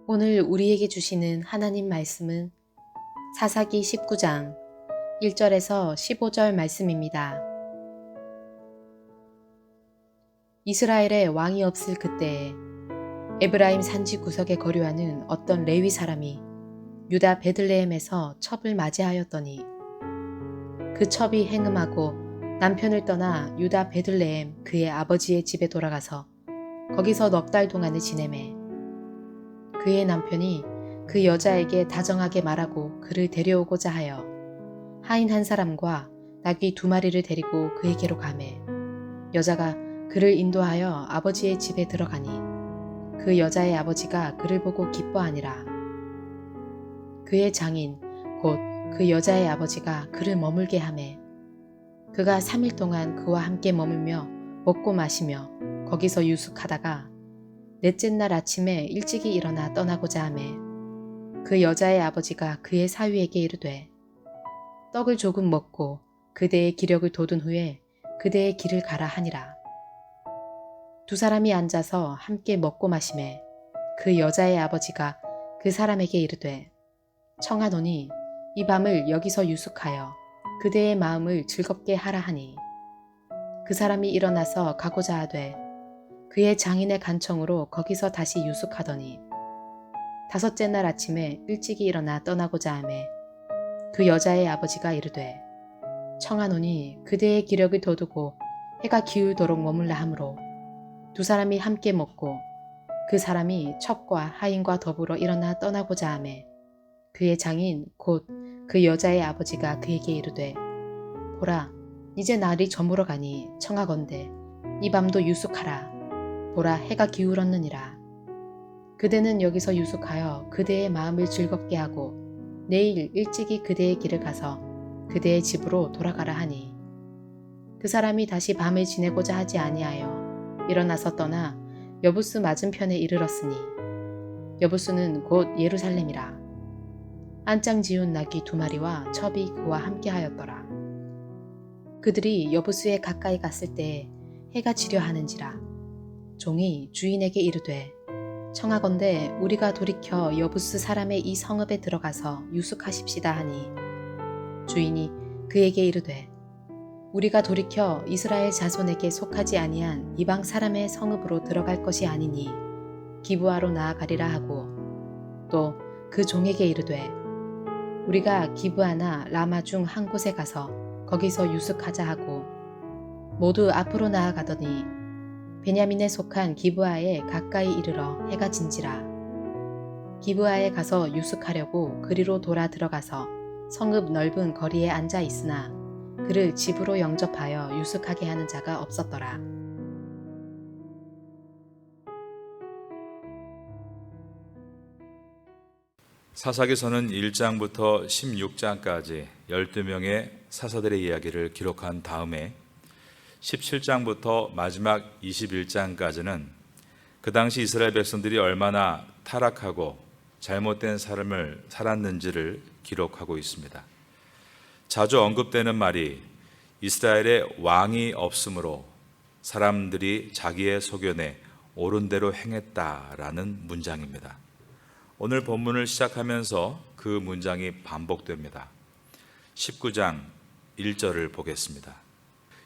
오늘 우리에게 주시는 하나님 말씀은 사사기 19장 1절에서 15절 말씀입니다. 이스라엘에 왕이 없을 그때에 에브라임 산지 구석에 거류하는 어떤 레위 사람이 유다 베들레헴에서 첩을 맞이하였더니 그 첩이 행음하고 남편을 떠나 유다 베들레헴 그의 아버지의 집에 돌아가서 거기서 넉 달 동안을 지내매 그의 남편이 그 여자에게 다정하게 말하고 그를 데려오고자 하여 하인 한 사람과 나귀 2마리를 데리고 그에게로 가매 여자가 그를 인도하여 아버지의 집에 들어가니 그 여자의 아버지가 그를 보고 기뻐하니라. 그의 장인 곧 그 여자의 아버지가 그를 머물게 하매 그가 3일 동안 그와 함께 머물며 먹고 마시며 거기서 유숙하다가 넷째 날 아침에 일찍이 일어나 떠나고자 하매 그 여자의 아버지가 그의 사위에게 이르되 떡을 조금 먹고 그대의 기력을 돋운 후에 그대의 길을 가라 하니라. 2사람이 앉아서 함께 먹고 마시매 그 여자의 아버지가 그 사람에게 이르되 청하노니 이 밤을 여기서 유숙하여 그대의 마음을 즐겁게 하라 하니 그 사람이 일어나서 가고자 하되 그의 장인의 간청으로 거기서 다시 유숙하더니 5째 날 아침에 일찍이 일어나 떠나고자 하매 그 여자의 아버지가 이르되 청하노니 그대의 기력을 돋우고 해가 기울도록 머물라 하므로 2사람이 함께 먹고 그 사람이 첩과 하인과 더불어 일어나 떠나고자 하매 그의 장인 곧 그 여자의 아버지가 그에게 이르되 보라 이제 날이 저물어 가니 청하건대 이 밤도 유숙하라. 보라 해가 기울었느니라. 그대는 여기서 유숙하여 그대의 마음을 즐겁게 하고 내일 일찍이 그대의 길을 가서 그대의 집으로 돌아가라 하니 그 사람이 다시 밤을 지내고자 하지 아니하여 일어나서 떠나 여부스 맞은편에 이르렀으니 여부스는 곧 예루살렘이라. 안장 지운 나귀 2마리와 첩이 그와 함께 하였더라. 그들이 여부스에 가까이 갔을 때에 해가 지려 하는지라. 종이 주인에게 이르되 청하건대 우리가 돌이켜 여부스 사람의 이 성읍에 들어가서 유숙하십시다 하니 주인이 그에게 이르되 우리가 돌이켜 이스라엘 자손에게 속하지 아니한 이방 사람의 성읍으로 들어갈 것이 아니니 기브아로 나아가리라 하고 또 그 종에게 이르되 우리가 기브아나 라마 중 한 곳에 가서 거기서 유숙하자 하고 모두 앞으로 나아가더니 베냐민에 속한 기브아에 가까이 이르러 해가 진지라. 기브아에 가서 유숙하려고 그리로 돌아 들어가서 성읍 넓은 거리에 앉아 있으나 그를 집으로 영접하여 유숙하게 하는 자가 없었더라. 사사기서는 1장부터 16장까지 12명의 사사들의 이야기를 기록한 다음에 17장부터 마지막 21장까지는 그 당시 이스라엘 백성들이 얼마나 타락하고 잘못된 삶을 살았는지를 기록하고 있습니다. 자주 언급되는 말이 이스라엘에 왕이 없으므로 사람들이 자기의 소견에 옳은 대로 행했다라는 문장입니다. 오늘 본문을 시작하면서 그 문장이 반복됩니다. 19장 1절을 보겠습니다.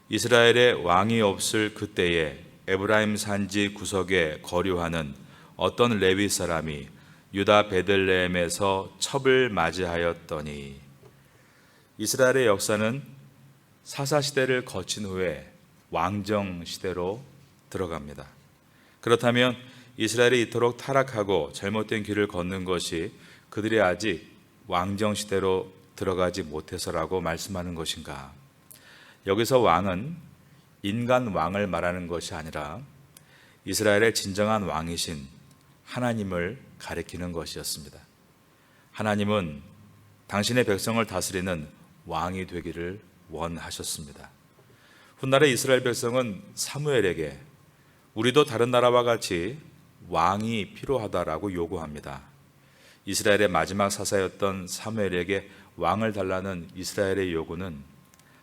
이스라엘에 왕이 없을 그때에 에브라임 산지 구석에 거류하는 어떤 레위 사람이 유다 베들레헴에서 첩을 맞이하였더니 이스라엘의 역사는 사사시대를 거친 후에 왕정시대로 들어갑니다. 그렇다면 이스라엘이 이토록 타락하고 잘못된 길을 걷는 것이 그들이 아직 왕정시대로 들어가지 못해서라고 말씀하는 것인가? 여기서 왕은 인간 왕을 말하는 것이 아니라 이스라엘의 진정한 왕이신 하나님을 가리키는 것이었습니다. 하나님은 당신의 백성을 다스리는 왕이 되기를 원하셨습니다. 훗날의 이스라엘 백성은 사무엘에게 우리도 다른 나라와 같이 왕이 필요하다라고 요구합니다. 이스라엘의 마지막 사사였던 사무엘에게 왕을 달라는 이스라엘의 요구는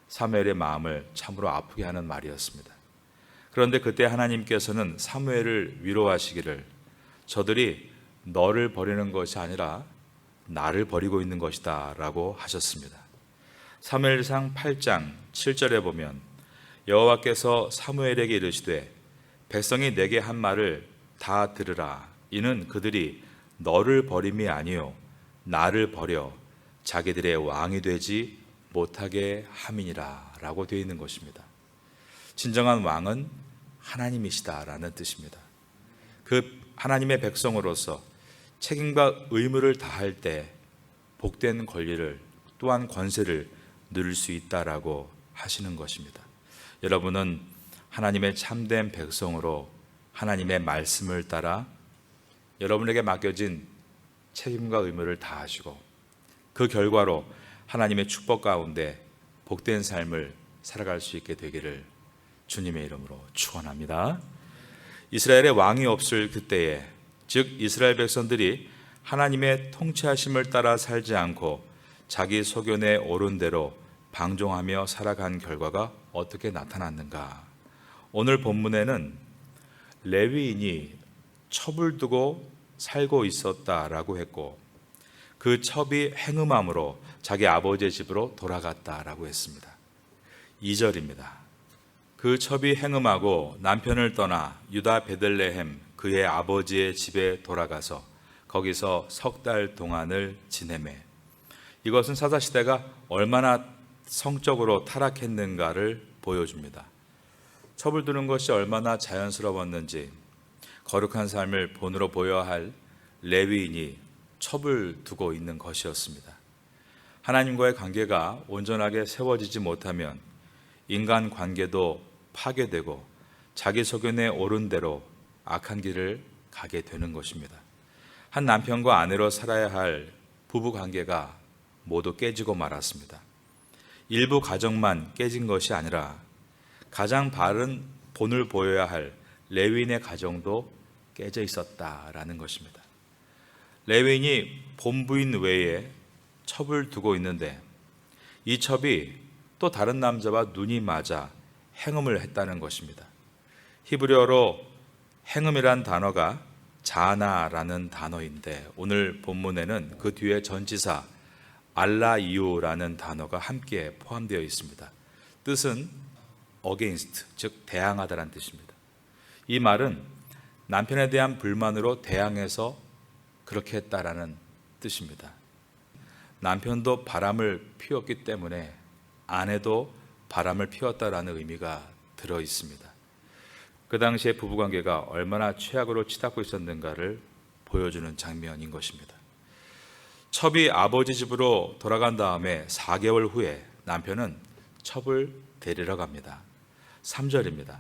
사무엘의 마음을 참으로 아프게 하는 말이었습니다. 그런데 그때 하나님께서는 사무엘을 위로하시기를 저들이 너를 버리는 것이 아니라 나를 버리고 있는 것이다 라고 하셨습니다. 사무엘상 8장 7절에 보면 여호와께서 사무엘에게 이르시되 백성이 내게 한 말을 다 들으라. 이는 그들이 너를 버림이 아니요 나를 버려 자기들의 왕이 되지 못하게 함이니라 라고 되어 있는 것입니다. 진정한 왕은 하나님이시다라는 뜻입니다. 그 하나님의 백성으로서 책임과 의무를 다할 때 복된 권리를 또한 권세를 누릴 수 있다라고 하시는 것입니다. 여러분은 하나님의 참된 백성으로 하나님의 말씀을 따라 여러분에게 맡겨진 책임과 의무를 다하시고 그 결과로 하나님의 축복 가운데 복된 삶을 살아갈 수 있게 되기를 주님의 이름으로 축원합니다. 이스라엘의 왕이 없을 그때에, 즉 이스라엘 백성들이 하나님의 통치하심을 따라 살지 않고 자기 소견에 옳은 대로 방종하며 살아간 결과가 어떻게 나타났는가? 오늘 본문에는 레위인이 첩을 두고 살고 있었다라고 했고 그 첩이 행음함으로 자기 아버지의 집으로 돌아갔다라고 했습니다. 2절입니다. 그 첩이 행음하고 남편을 떠나 유다 베들레헴 그의 아버지의 집에 돌아가서 거기서 석 달 동안을 지내매. 이것은 사사시대가 얼마나 성적으로 타락했는가를 보여줍니다. 첩을 두는 것이 얼마나 자연스러웠는지 거룩한 삶을 본으로 보여야 할 레위인이 첩을 두고 있는 것이었습니다. 하나님과의 관계가 온전하게 세워지지 못하면 인간 관계도 파괴되고 자기 소견에 옳은 대로 악한 길을 가게 되는 것입니다. 한 남편과 아내로 살아야 할 부부 관계가 모두 깨지고 말았습니다. 일부 가정만 깨진 것이 아니라 가장 바른 본을 보여야 할 레위인의 가정도 깨져 있었다라는 것입니다. 레위인이 본부인 외에 첩을 두고 있는데 이 첩이 또 다른 남자와 눈이 맞아 행음을 했다는 것입니다. 히브리어로 행음이란 단어가 자나라는 단어인데 오늘 본문에는 그 뒤에 전치사 알라이유라는 단어가 함께 포함되어 있습니다. 뜻은 against, 즉 대항하다라는 뜻입니다. 이 말은 남편에 대한 불만으로 대항해서 그렇게 했다라는 뜻입니다. 남편도 바람을 피웠기 때문에 아내도 바람을 피웠다라는 의미가 들어 있습니다. 그 당시에 부부관계가 얼마나 최악으로 치닫고 있었는가를 보여주는 장면인 것입니다. 첩이 아버지 집으로 돌아간 다음에 4개월 후에 남편은 첩을 데리러 갑니다. 3절입니다.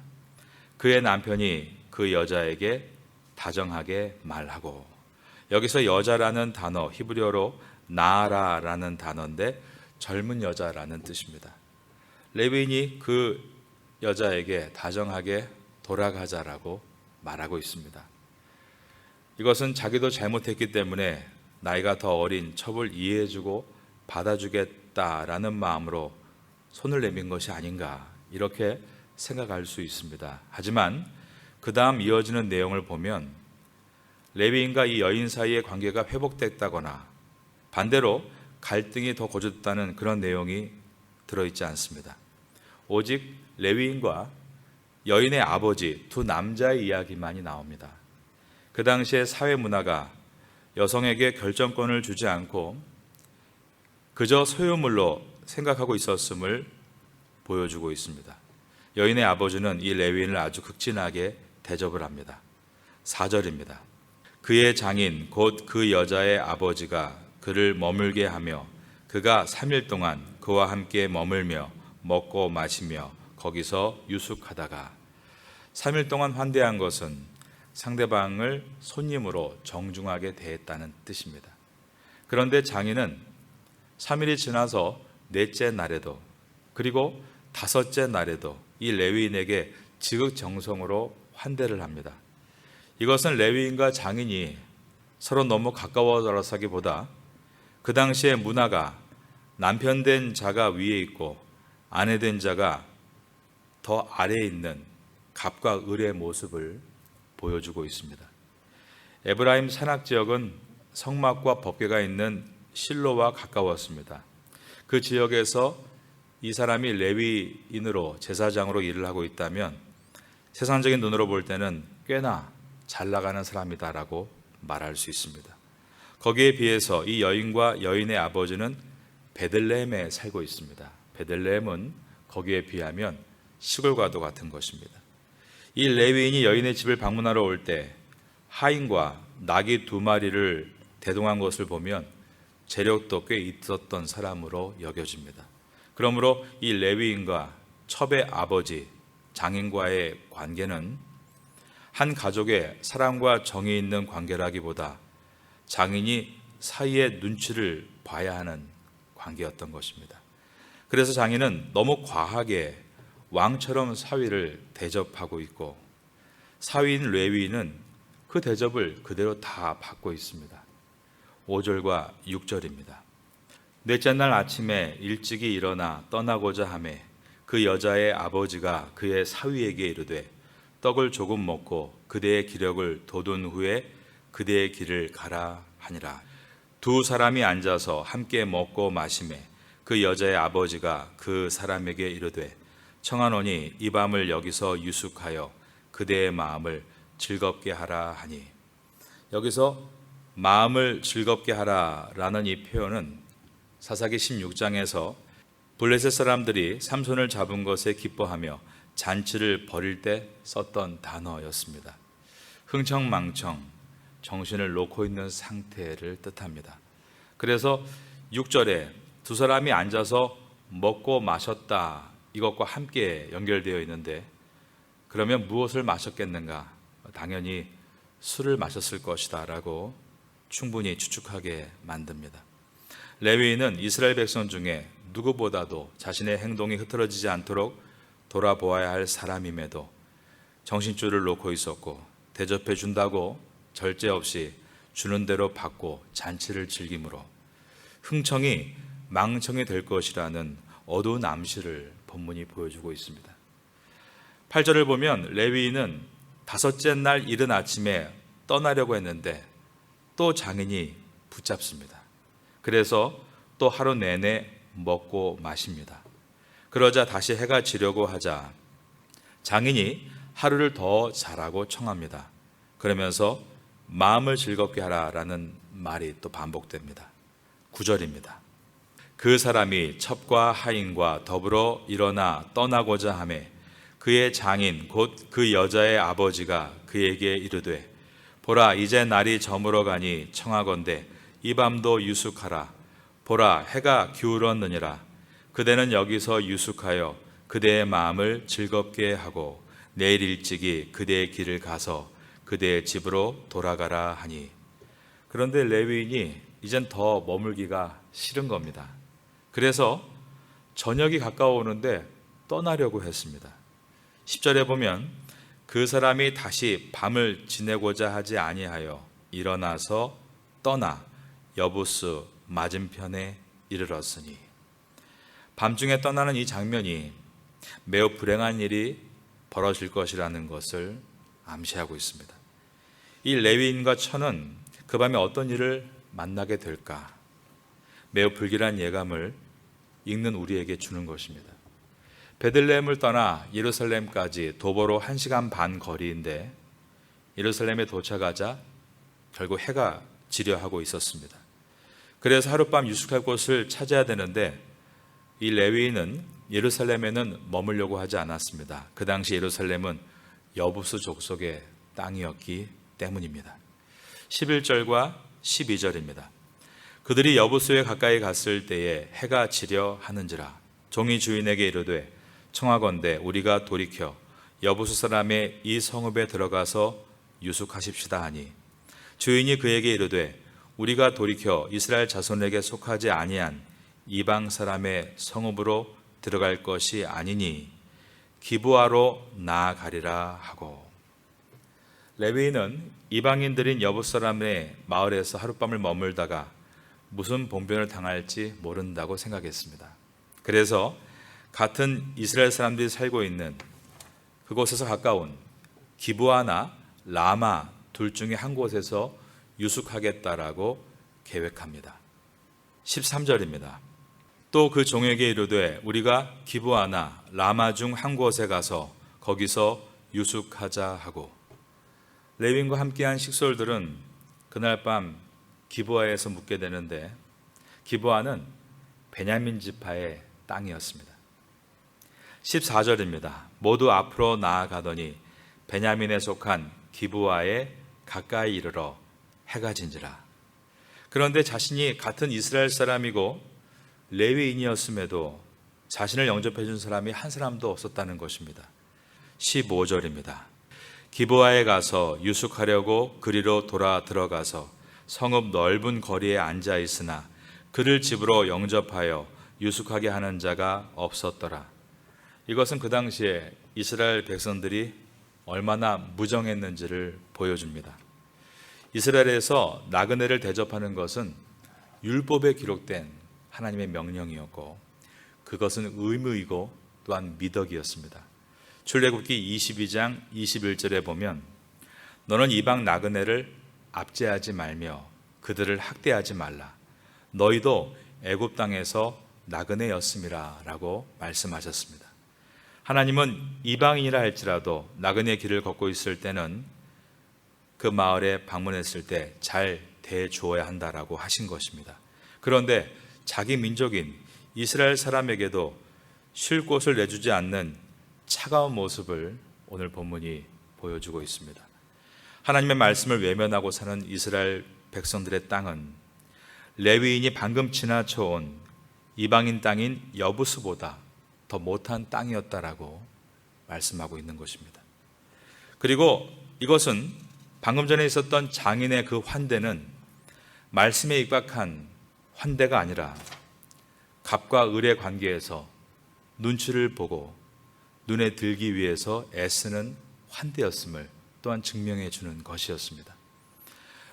그의 남편이 그 여자에게 다정하게 말하고, 여기서 여자라는 단어 히브리어로 나아라라는 단어인데 젊은 여자라는 뜻입니다. 레위인이 그 여자에게 다정하게 돌아가자라고 말하고 있습니다. 이것은 자기도 잘못했기 때문에 나이가 더 어린 첩을 이해해주고 받아주겠다라는 마음으로 손을 내민 것이 아닌가 이렇게 생각할 수 있습니다. 하지만 그 다음 이어지는 내용을 보면 레위인과 이 여인 사이의 관계가 회복됐다거나 반대로 갈등이 더 고조됐다는 그런 내용이 들어있지 않습니다. 오직 레위인과 여인의 아버지 두 남자의 이야기만이 나옵니다. 그 당시의 사회 문화가 여성에게 결정권을 주지 않고 그저 소유물로 생각하고 있었음을 보여주고 있습니다. 여인의 아버지는 이 레위인을 아주 극진하게 대접을 합니다. 4절입니다. 그의 장인 곧 그 여자의 아버지가 그를 머물게 하며 그가 3일 동안 그와 함께 머물며 먹고 마시며 거기서 유숙하다가 3일 동안 환대한 것은 상대방을 손님으로 정중하게 대했다는 뜻입니다. 그런데 장인은 3일이 지나서 넷째 날에도 그리고 다섯째 날에도 이 레위인에게 지극정성으로 환대를 합니다. 이것은 레위인과 장인이 서로 너무 가까워져서기보다 그 당시의 문화가 남편 된 자가 위에 있고 아내 된 자가 더 아래에 있는 갑과 을의 모습을 보여주고 있습니다. 에브라임 산악 지역은 성막과 법궤가 있는 실로와 가까웠습니다. 그 지역에서 이 사람이 레위인으로 제사장으로 일을 하고 있다면 세상적인 눈으로 볼 때는 꽤나 잘 나가는 사람이다라고 말할 수 있습니다. 거기에 비해서 이 여인과 여인의 아버지는 베들레헴에 살고 있습니다. 베들레헴은 거기에 비하면 시골과도 같은 것입니다. 이 레위인이 여인의 집을 방문하러 올 때 하인과 나귀 2마리를 대동한 것을 보면 재력도 꽤 있었던 사람으로 여겨집니다. 그러므로 이 레위인과 첩의 아버지 장인과의 관계는 한 가족의 사랑과 정이 있는 관계라기보다 장인이 사이의 눈치를 봐야 하는 관계였던 것입니다. 그래서 장인은 너무 과하게 왕처럼 사위를 대접하고 있고 사위인 레위인은 그 대접을 그대로 다 받고 있습니다. 5절과 6절입니다. 넷째 날 아침에 일찍이 일어나 떠나고자 하매 그 여자의 아버지가 그의 사위에게 이르되 떡을 조금 먹고 그대의 기력을 돋운 후에 그대의 길을 가라 하니라. 2 사람이 앉아서 함께 먹고 마시매 그 여자의 아버지가 그 사람에게 이르되 청하노니 이 밤을 여기서 유숙하여 그대의 마음을 즐겁게 하라 하니, 여기서 마음을 즐겁게 하라라는 이 표현은 사사기 16장에서 블레셋 사람들이 삼손을 잡은 것에 기뻐하며 잔치를 벌일 때 썼던 단어였습니다. 흥청망청 정신을 놓고 있는 상태를 뜻합니다. 그래서 6절에 2 사람이 앉아서 먹고 마셨다, 이것과 함께 연결되어 있는데, 그러면 무엇을 마셨겠는가? 당연히 술을 마셨을 것이다 라고 충분히 추측하게 만듭니다. 레위인은 이스라엘 백성 중에 누구보다도 자신의 행동이 흐트러지지 않도록 돌아보아야 할 사람임에도 정신줄을 놓고 있었고, 대접해 준다고 절제 없이 주는 대로 받고 잔치를 즐기므로 흥청이 망청이 될 것이라는 어두운 암시를 본문이 보여주고 있습니다. 8절을 보면 레위인은 5째 날 이른 아침에 떠나려고 했는데 또 장인이 붙잡습니다. 그래서 또 하루 내내 먹고 마십니다. 그러자 다시 해가 지려고 하자 장인이 하루를 더 자라고 청합니다. 그러면서 마음을 즐겁게 하라라는 말이 또 반복됩니다. 9절입니다. 그 사람이 첩과 하인과 더불어 일어나 떠나고자 하매 그의 장인 곧 그 여자의 아버지가 그에게 이르되 보라 이제 날이 저물어 가니 청하건대 이 밤도 유숙하라. 보라 해가 기울었느니라. 그대는 여기서 유숙하여 그대의 마음을 즐겁게 하고 내일 일찍이 그대의 길을 가서 그대의 집으로 돌아가라 하니, 그런데 레위인이 이젠 더 머물기가 싫은 겁니다. 그래서 저녁이 가까워오는데 떠나려고 했습니다. 10절에 보면 그 사람이 다시 밤을 지내고자 하지 아니하여 일어나서 떠나 여부스 맞은편에 이르렀으니, 밤중에 떠나는 이 장면이 매우 불행한 일이 벌어질 것이라는 것을 암시하고 있습니다. 이 레위인과 처는 그 밤에 어떤 일을 만나게 될까? 매우 불길한 예감을 읽는 우리에게 주는 것입니다. 베들레헴을 떠나 예루살렘까지 도보로 1시간 반 거리인데 예루살렘에 도착하자 결국 해가 지려 하고 있었습니다. 그래서 하룻밤 유숙할 곳을 찾아야 되는데 이 레위인은 예루살렘에는 머물려고 하지 않았습니다. 그 당시 예루살렘은 여부스 족속의 땅이었기 때문입니다. 11절과 12절입니다. 그들이 여부스에 가까이 갔을 때에 해가 지려 하는지라 종이 주인에게 이르되 청하건대 우리가 돌이켜 여부스 사람의 이 성읍에 들어가서 유숙하십시다 하니, 주인이 그에게 이르되 우리가 돌이켜 이스라엘 자손에게 속하지 아니한 이방 사람의 성읍으로 들어갈 것이 아니니 기브아로 나아가리라 하고, 레위인은 이방인들인 여부스 사람의 마을에서 하룻밤을 머물다가 무슨 봉변을 당할지 모른다고 생각했습니다. 그래서 같은 이스라엘 사람들이 살고 있는 그곳에서 가까운 기브아나 라마 둘 중에 한 곳에서 유숙하겠다라고 계획합니다. 13절입니다. 또 그 종에게 이르되 우리가 기브아나 라마 중 한 곳에 가서 거기서 유숙하자 하고, 레위인과 함께한 식솔들은 그날 밤 기브아에서 묵게 되는데, 기브아는 베냐민 지파의 땅이었습니다. 14절입니다. 모두 앞으로 나아가더니 베냐민에 속한 기브아에 가까이 이르러 해가 진지라. 그런데 자신이 같은 이스라엘 사람이고 레위인이었음에도 자신을 영접해 준 사람이 한 사람도 없었다는 것입니다. 15절입니다. 기브아에 가서 유숙하려고 그리로 돌아 들어가서 성읍 넓은 거리에 앉아 있으나 그를 집으로 영접하여 유숙하게 하는 자가 없었더라. 이것은 그 당시에 이스라엘 백성들이 얼마나 무정했는지를 보여줍니다. 이스라엘에서 나그네를 대접하는 것은 율법에 기록된 하나님의 명령이었고, 그것은 의무이고 또한 미덕이었습니다. 출애굽기 22장 21절에 보면 너는 이방 나그네를 압제하지 말며 그들을 학대하지 말라. 너희도 애굽 땅에서 나그네였음이라 라고 말씀하셨습니다. 하나님은 이방인이라 할지라도 나그네 길을 걷고 있을 때는 그 마을에 방문했을 때 잘 대주어야 한다라고 하신 것입니다. 그런데 자기 민족인 이스라엘 사람에게도 쉴 곳을 내주지 않는 차가운 모습을 오늘 본문이 보여주고 있습니다. 하나님의 말씀을 외면하고 사는 이스라엘 백성들의 땅은 레위인이 방금 지나쳐온 이방인 땅인 여부스보다 더 못한 땅이었다라고 말씀하고 있는 것입니다. 그리고 이것은 방금 전에 있었던 장인의 그 환대는 말씀에 입각한 환대가 아니라 갑과 을의 관계에서 눈치를 보고 눈에 들기 위해서 애쓰는 환대였음을 또한 증명해 주는 것이었습니다.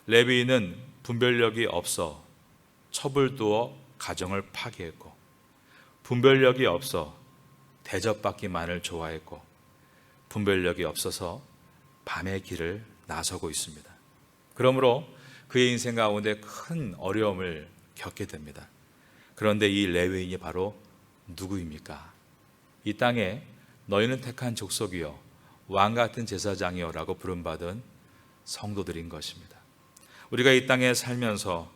레위인은 분별력이 없어 첩을 두어 가정을 파괴했고, 분별력이 없어 대접받기만을 좋아했고, 분별력이 없어서 밤의 길을 나서고 있습니다. 그러므로 그의 인생 가운데 큰 어려움을 겪게 됩니다. 그런데 이 레위인이 바로 누구입니까? 이 땅에 너희는 택한 족속이요 왕 같은 제사장이요 라고 부름받은 성도들인 것입니다. 우리가 이 땅에 살면서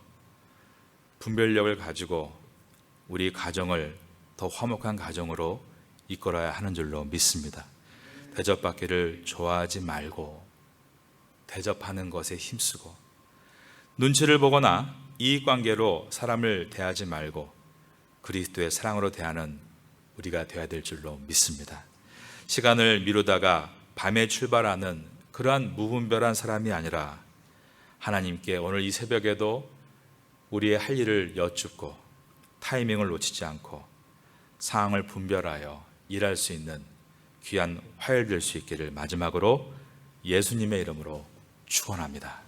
분별력을 가지고 우리 가정을 더 화목한 가정으로 이끌어야 하는 줄로 믿습니다. 대접받기를 좋아하지 말고 대접하는 것에 힘쓰고, 눈치를 보거나 이익관계로 사람을 대하지 말고 그리스도의 사랑으로 대하는 우리가 되어야 될 줄로 믿습니다. 시간을 미루다가 밤에 출발하는 그러한 무분별한 사람이 아니라 하나님께 오늘 이 새벽에도 우리의 할 일을 여쭙고 타이밍을 놓치지 않고 상황을 분별하여 일할 수 있는 귀한 화요일 될 수 있기를 마지막으로 예수님의 이름으로 축원합니다.